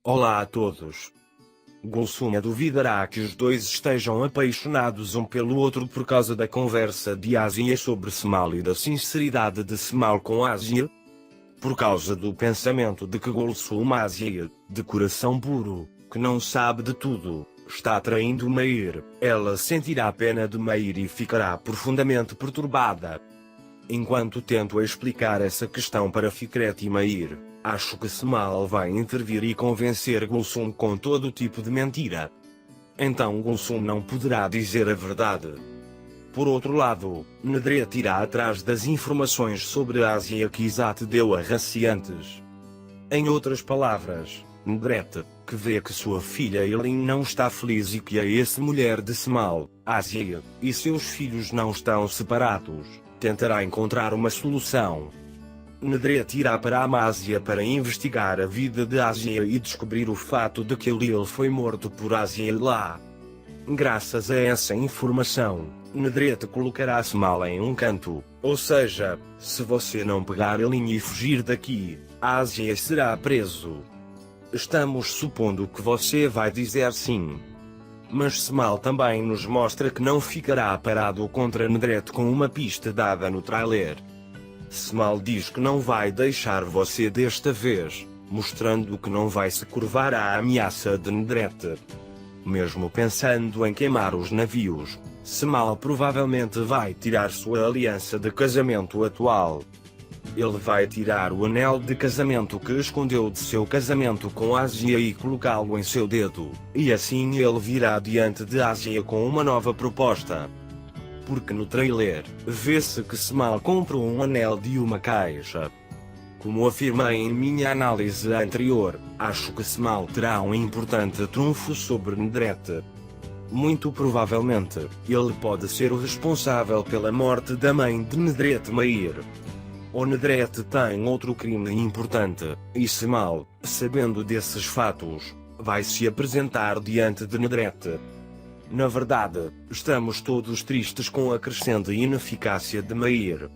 Olá a todos. Gulsuma duvidará que os dois estejam apaixonados um pelo outro por causa da conversa de Ásia sobre Semal e da sinceridade de Semal com Ásia? Por causa do pensamento de que Gulsuma Ásia, de coração puro, que não sabe de tudo, está traindo Meir, ela sentirá pena de Meir e ficará profundamente perturbada. Enquanto tento explicar essa questão para Fikret e Meir, acho que Semal vai intervir e convencer Gulsum com todo tipo de mentira. Então Gulsum não poderá dizer a verdade. Por outro lado, Nedret irá atrás das informações sobre a Ásia que Izat deu a Rassi antes. Em outras palavras, Nedret, que vê que sua filha Elin não está feliz e que a ex-mulher de Semal, Ásia, e seus filhos não estão separados, tentará encontrar uma solução. Nedret irá para a Amásia para investigar a vida de Ásia e descobrir o fato de que Elil foi morto por Ásia lá. Graças a essa informação, Nedret colocará Semal em um canto, ou seja, se você não pegar Elin e fugir daqui, Ásia será preso. Estamos supondo que você vai dizer sim. Mas Semal também nos mostra que não ficará parado contra Nedret com uma pista dada no trailer. Semal diz que não vai deixar você desta vez, mostrando que não vai se curvar à ameaça de Nedret. Mesmo pensando em queimar os navios, Semal provavelmente vai tirar sua aliança de casamento atual. Ele vai tirar o anel de casamento que escondeu de seu casamento com Ásia e colocá-lo em seu dedo, e assim ele virá diante de Ásia com uma nova proposta. Porque no trailer, vê-se que Semal comprou um anel de uma caixa. Como afirmei em minha análise anterior, acho que Semal terá um importante trunfo sobre Nedret. Muito provavelmente, ele pode ser o responsável pela morte da mãe de Nedret Meir. O Nedret tem outro crime importante, e Semal, sabendo desses fatos, vai se apresentar diante de Nedret. Na verdade, estamos todos tristes com a crescente ineficácia de Meir.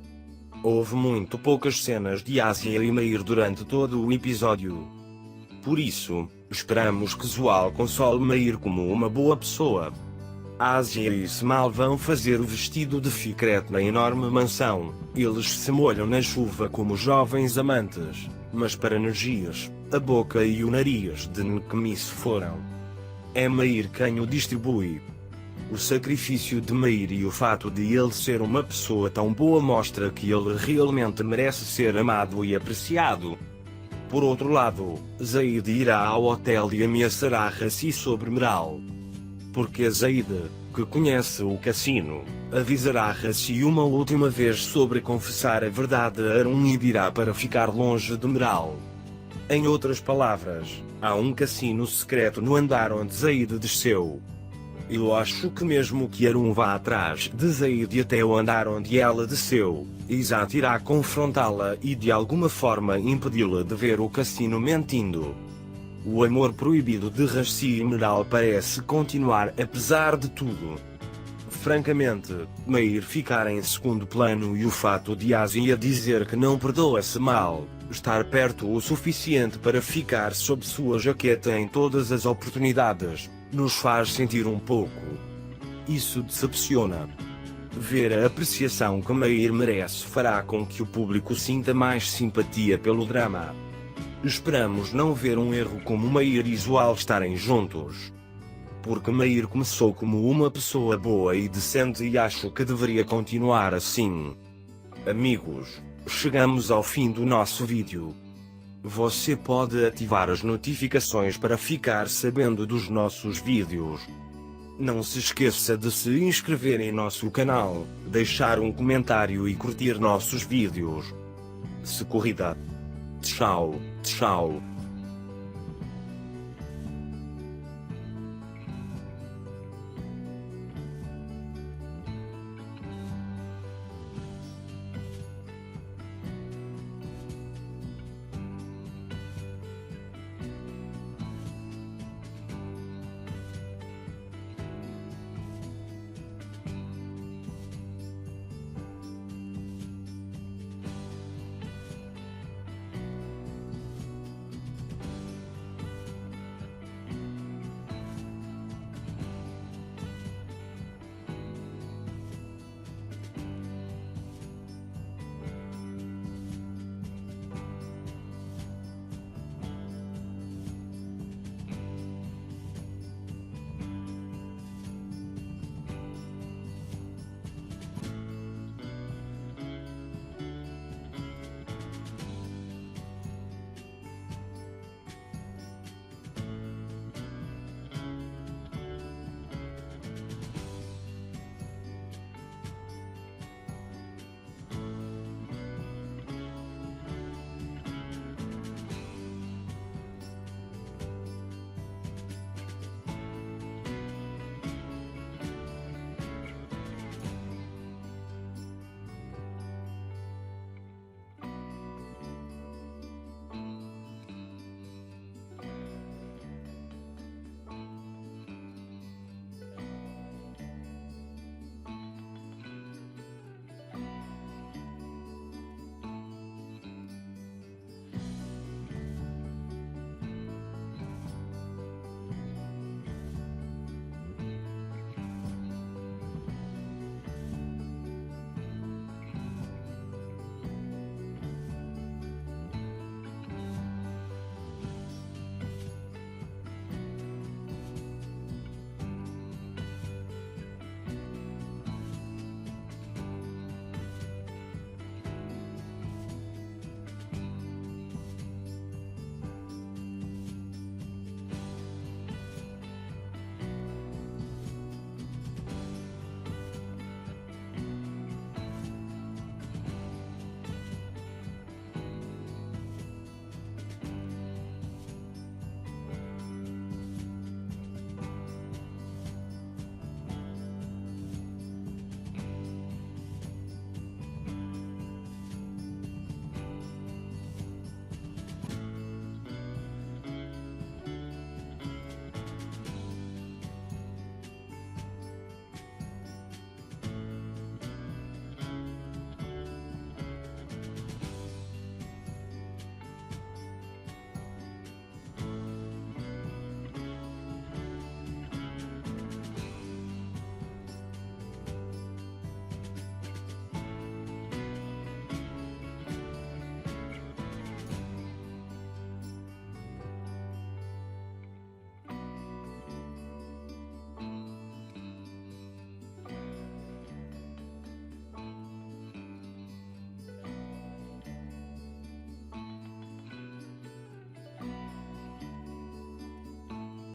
Houve muito poucas cenas de Ásia e Meir durante todo o episódio. Por isso, esperamos que Zoal console Meir como uma boa pessoa. Ásia e Semal vão fazer o vestido de Fikret na enorme mansão. Eles se molham na chuva como jovens amantes, mas para energias, a boca e o nariz de Nkmis foram. É Meir quem o distribui. O sacrifício de Meir e o fato de ele ser uma pessoa tão boa mostra que ele realmente merece ser amado e apreciado. Por outro lado, Zaid irá ao hotel e ameaçará Rassi sobre Meral. Porque Zaid, que conhece o cassino, avisará Rassi uma última vez sobre confessar a verdade a Arun e dirá para ficar longe de Meral. Em outras palavras, há um cassino secreto no andar onde Zaid desceu. Eu acho que mesmo que Arun vá atrás de Zaid até o andar onde ela desceu, Izat irá confrontá-la e de alguma forma impedi-la de ver o cassino mentindo. O amor proibido de Rassi e Meral parece continuar apesar de tudo. Francamente, Meir ficar em segundo plano e o fato de Ásia dizer que não perdoa Semal, estar perto o suficiente para ficar sob sua jaqueta em todas as oportunidades, nos faz sentir um pouco. Isso decepciona. Ver a apreciação que Meir merece fará com que o público sinta mais simpatia pelo drama. Esperamos não ver um erro como Meir e Zoal estarem juntos. Porque Meir começou como uma pessoa boa e decente e acho que deveria continuar assim. Amigos, chegamos ao fim do nosso vídeo. Você pode ativar as notificações para ficar sabendo dos nossos vídeos. Não se esqueça de se inscrever em nosso canal, deixar um comentário e curtir nossos vídeos. Se corrida. Tchau, tchau.